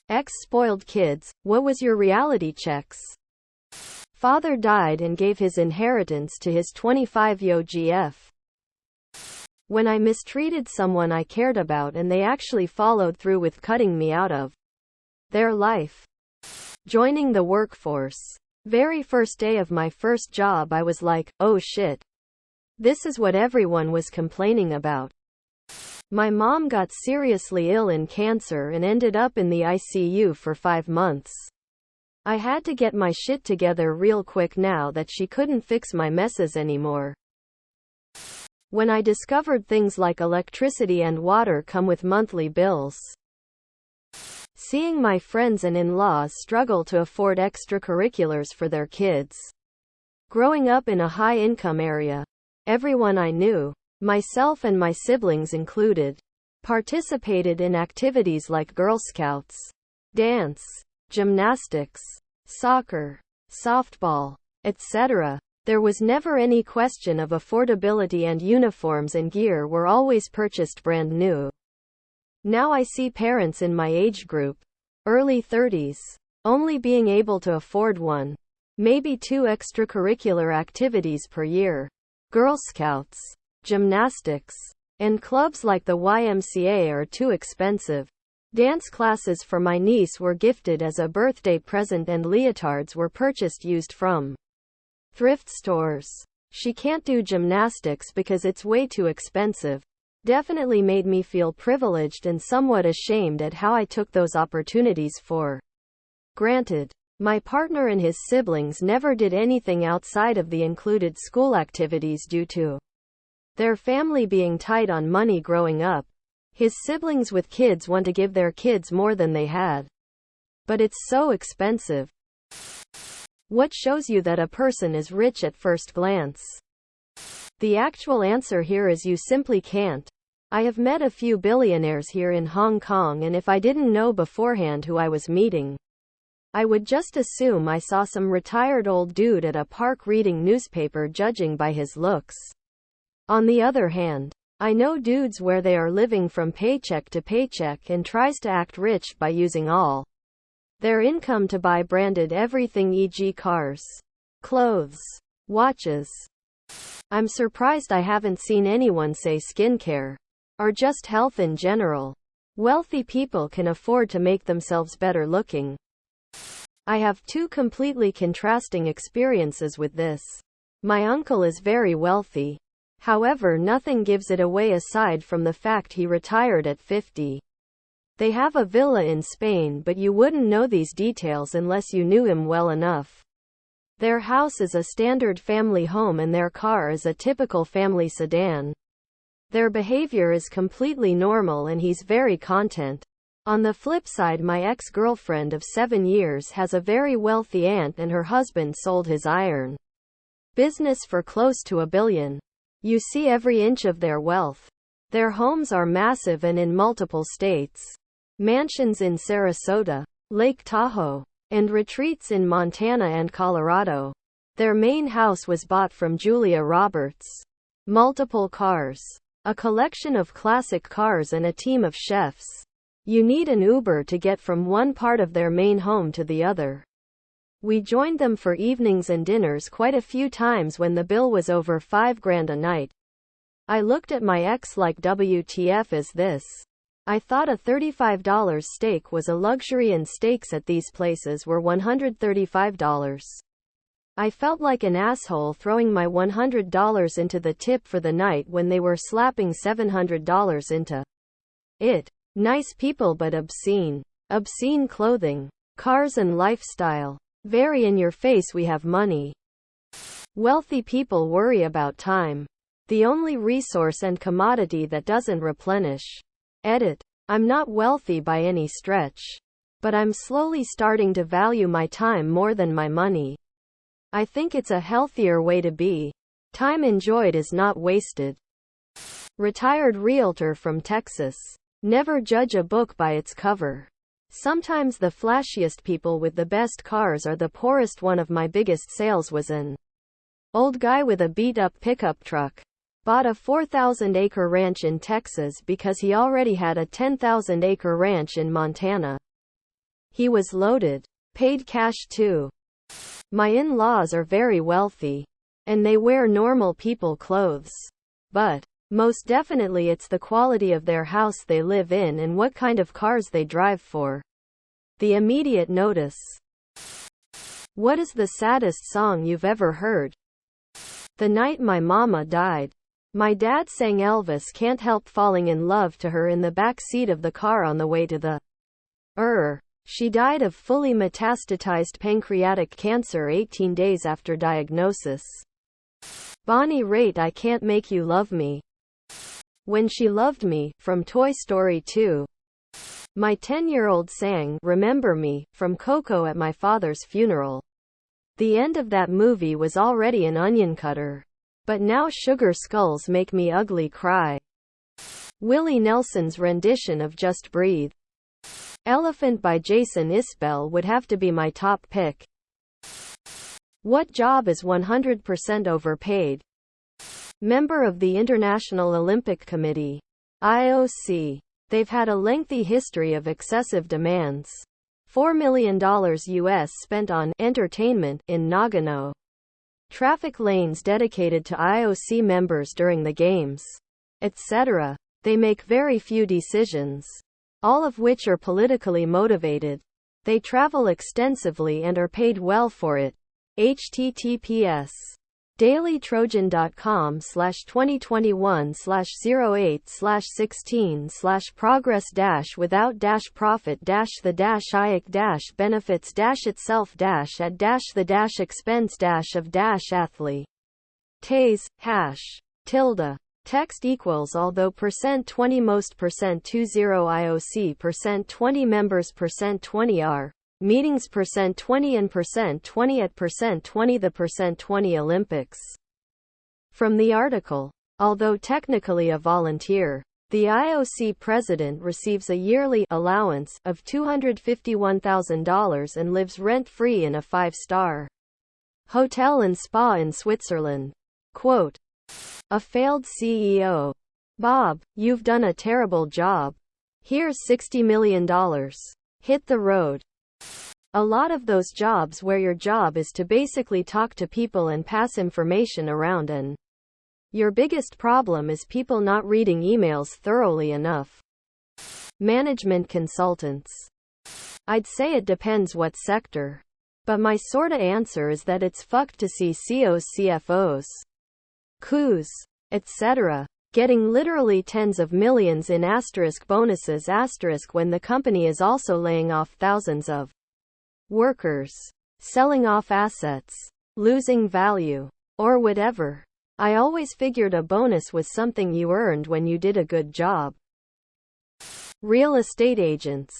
Ex-spoiled kids, what was your reality checks? Father died and gave his inheritance to his 25-yo GF. When I mistreated someone I cared about and they actually followed through with cutting me out of their life. Joining the workforce. Very first day of my first job I was like, oh shit. This is what everyone was complaining about. My mom got seriously ill in cancer and ended up in the ICU for 5 months. I had to get my shit together real quick now that she couldn't fix my messes anymore. When I discovered things like electricity and water come with monthly bills. Seeing my friends and in-laws struggle to afford extracurriculars for their kids. Growing up in a high-income area. Everyone I knew, myself and my siblings included, participated in activities like Girl Scouts, dance, gymnastics, soccer, softball, etc. There was never any question of affordability and uniforms and gear were always purchased brand new. Now I see parents in my age group, early 30s, only being able to afford 1, maybe 2 extracurricular activities per year. Girl Scouts, gymnastics, and clubs like the YMCA are too expensive. Dance classes for my niece were gifted as a birthday present and leotards were purchased used from thrift stores. She can't do gymnastics because it's way too expensive. Definitely made me feel privileged and somewhat ashamed at how I took those opportunities for granted. My partner and his siblings never did anything outside of the included school activities due to their family being tight on money growing up. His siblings with kids want to give their kids more than they had. But it's so expensive. What shows you that a person is rich at first glance? The actual answer here is you simply can't. I have met a few billionaires here in Hong Kong, and if I didn't know beforehand who I was meeting, I would just assume I saw some retired old dude at a park reading newspaper judging by his looks. On the other hand, I know dudes where they are living from paycheck to paycheck and tries to act rich by using all their income to buy branded everything, e.g. cars, clothes, watches. I'm surprised I haven't seen anyone say skincare, or just health in general. Wealthy people can afford to make themselves better looking. I have 2 completely contrasting experiences with this. My uncle is very wealthy. However, nothing gives it away aside from the fact he retired at 50. They have a villa in Spain, but you wouldn't know these details unless you knew him well enough. Their house is a standard family home and their car is a typical family sedan. Their behavior is completely normal and he's very content. On the flip side, my ex-girlfriend of 7 years has a very wealthy aunt and her husband sold his iron business for close to $1 billion. You see every inch of their wealth. Their homes are massive and in multiple states. Mansions in Sarasota, Lake Tahoe, and retreats in Montana and Colorado. Their main house was bought from Julia Roberts. Multiple cars. A collection of classic cars and a team of chefs. You need an Uber to get from one part of their main home to the other. We joined them for evenings and dinners quite a few times when the bill was over $5,000 a night. I looked at my ex like, WTF is this? I thought a $35 steak was a luxury and steaks at these places were $135. I felt like an asshole throwing my $100 into the tip for the night when they were slapping $700 into it. Nice people but obscene. Obscene clothing, cars and lifestyle. Very in your face, we have money. Wealthy people worry about time. The only resource and commodity that doesn't replenish. Edit. I'm not wealthy by any stretch. But I'm slowly starting to value my time more than my money. I think it's a healthier way to be. Time enjoyed is not wasted. Retired realtor from Texas. Never judge a book by its cover. Sometimes the flashiest people with the best cars are the poorest. One of my biggest sales was an old guy with a beat-up pickup truck. Bought a 4,000-acre ranch in Texas because he already had a 10,000-acre ranch in Montana. He was loaded. Paid cash too. My in-laws are very wealthy. And they wear normal people clothes. But most definitely it's the quality of their house they live in and what kind of cars they drive for. The immediate notice. What is the saddest song you've ever heard? The night my mama died. My dad sang Elvis Can't Help Falling in Love to her in the back seat of the car on the way to the She died of fully metastatized pancreatic cancer 18 days after diagnosis. Bonnie Raitt I Can't Make You Love Me. When She Loved Me, from Toy Story 2. My 10-year-old sang Remember Me, from Coco at my father's funeral. The end of that movie was already an onion cutter. But now Sugar Skulls make me ugly cry. Willie Nelson's rendition of Just Breathe. Elephant by Jason Isbell would have to be my top pick. What job is 100% overpaid? Member of the International Olympic Committee. IOC. They've had a lengthy history of excessive demands. $4 million US spent on entertainment in Nagano. Traffic lanes dedicated to IOC members during the games, etc. They make very few decisions, all of which are politically motivated. They travel extensively and are paid well for it. https dailytrojan.com/2021/08/16/progress-without-profit-the-at-the-expense-of-the-athlete. #. Text equals although %20 most %20 IOC %20 members %20 are meetings %20 and %20 at %20 the %20 Olympics. From the article, although technically a volunteer, the IOC president receives a yearly allowance of $251,000 and lives rent-free in a 5-star hotel and spa in Switzerland. Quote, a failed CEO. Bob, you've done a terrible job. Here's $60 million. Hit the road. A lot of those jobs where your job is to basically talk to people and pass information around, and your biggest problem is people not reading emails thoroughly enough. Management consultants. I'd say it depends what sector. But my sorta answer is that it's fucked to see COs, CFOs, COOs, etc. getting literally tens of millions in bonuses when the company is also laying off thousands of workers, selling off assets, losing value, or whatever. I always figured a bonus was something you earned when you did a good job. Real estate agents.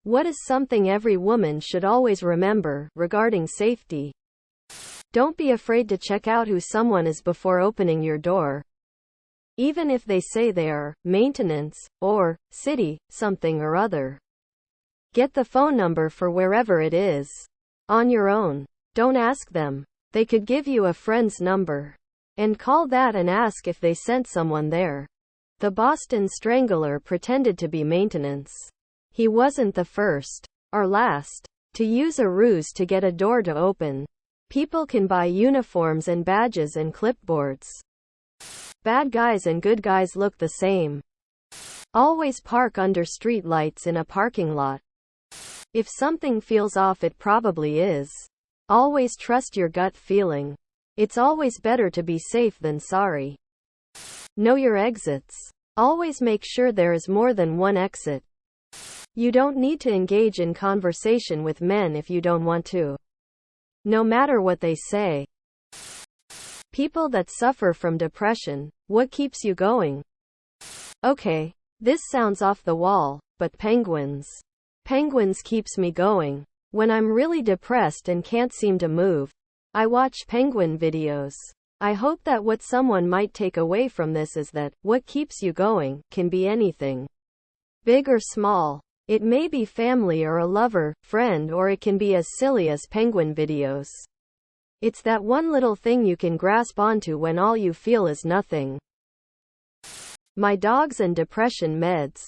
What is something every woman should always remember regarding safety? Don't be afraid to check out who someone is before opening your door. Even if they say they are maintenance or city something or other. Get the phone number for wherever it is. On your own. Don't ask them. They could give you a friend's number. And call that and ask if they sent someone there. The Boston Strangler pretended to be maintenance. He wasn't the first, or last, to use a ruse to get a door to open. People can buy uniforms and badges and clipboards. Bad guys and good guys look the same. Always park under street lights in a parking lot. If something feels off, it probably is. Always trust your gut feeling. It's always better to be safe than sorry. Know your exits. Always make sure there is more than one exit. You don't need to engage in conversation with men if you don't want to. No matter what they say. People that suffer from depression, what keeps you going? Okay, this sounds off the wall, but penguins. Penguins keeps me going. When I'm really depressed and can't seem to move, I watch penguin videos. I hope that what someone might take away from this is that what keeps you going can be anything. Big or small. It may be family or a lover, friend, or it can be as silly as penguin videos. It's that one little thing you can grasp onto when all you feel is nothing. My dogs and depression meds.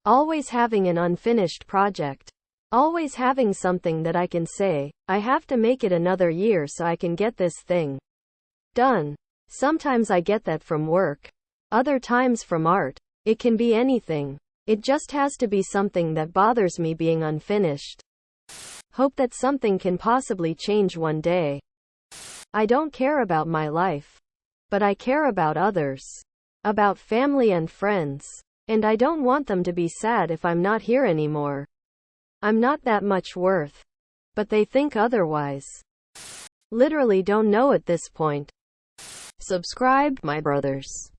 Always having an unfinished project. Always having something that I can say, I have to make it another year so I can get this thing done. Sometimes I get that from work. Other times from art. It can be anything. It just has to be something that bothers me being unfinished. Hope that something can possibly change one day. I don't care about my life. But I care about others. About family and friends. And I don't want them to be sad if I'm not here anymore. I'm not that much worth. But they think otherwise. Literally don't know at this point. Subscribe, my brothers.